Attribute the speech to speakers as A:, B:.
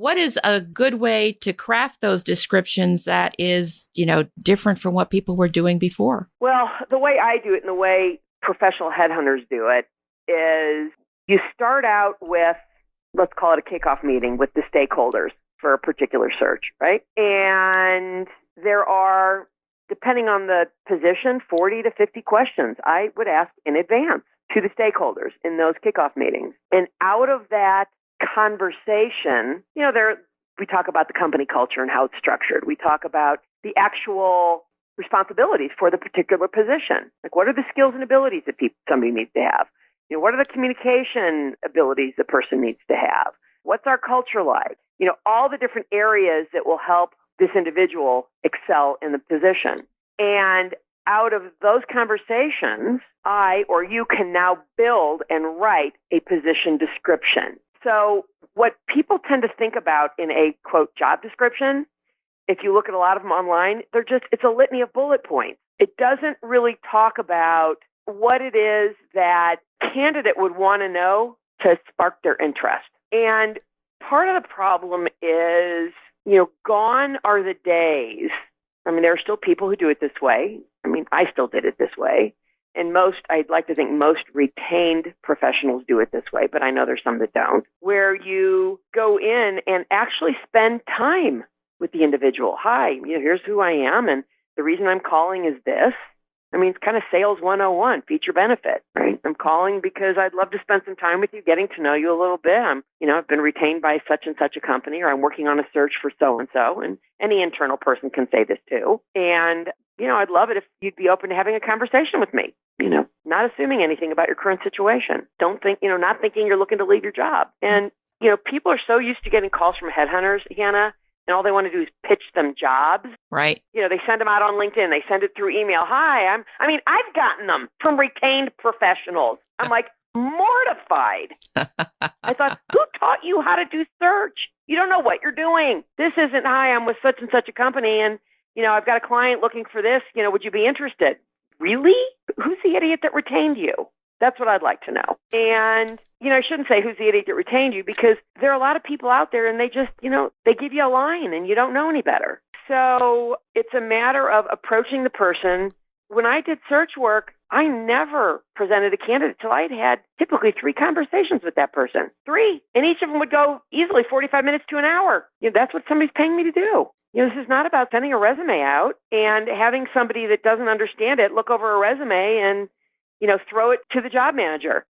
A: what is a good way to craft those descriptions that is, different from what people were doing before?
B: Well, the way I do it and the way professional headhunters do it is you start out with, let's call it a kickoff meeting with the stakeholders for a particular search, right? And there are, depending on the position, 40 to 50 questions I would ask in advance to the stakeholders in those kickoff meetings. And out of that conversation, we talk about the company culture and how it's structured. We talk about the actual responsibilities for the particular position. Like, what are the skills and abilities that somebody needs to have? What are the communication abilities the person needs to have? What's our culture like? All the different areas that will help this individual excel in the position. And out of those conversations, I or you can now build and write a position description. So what people tend to think about in a, quote, job description, if you look at a lot of them online, it's a litany of bullet points. It doesn't really talk about what it is that candidate would want to know to spark their interest. And part of the problem is, gone are the days. There are still people who do it this way. I still did it this way. And I'd like to think most retained professionals do it this way, but I know there's some that don't, where you go in and actually spend time with the individual. Hi, here's who I am, and the reason I'm calling is this. It's kind of sales 101, feature benefit, right? I'm calling because I'd love to spend some time with you, getting to know you a little bit. I've been retained by such and such a company, or I'm working on a search for so-and-so, and any internal person can say this too. And, I'd love it if you'd be open to having a conversation with me, not assuming anything about your current situation. Don't think, not thinking you're looking to leave your job. And, people are so used to getting calls from headhunters, Hannah, and all they want to do is pitch them jobs.
A: Right.
B: They send them out on LinkedIn. They send it through email. Hi, I've gotten them from retained professionals. I'm like mortified. I thought, who taught you how to do search? You don't know what you're doing. This isn't, hi, I'm with such and such a company, and, I've got a client looking for this. Would you be interested? Really? Who's the idiot that retained you? That's what I'd like to know. And, I shouldn't say who's the idiot that retained you, because there are a lot of people out there and they just, they give you a line and you don't know any better. So it's a matter of approaching the person. When I did search work, I never presented a candidate till I'd had typically 3 conversations with that person. 3. And each of them would go easily 45 minutes to an hour. That's what somebody's paying me to do. This is not about sending a resume out and having somebody that doesn't understand it look over a resume and, throw it to the job manager.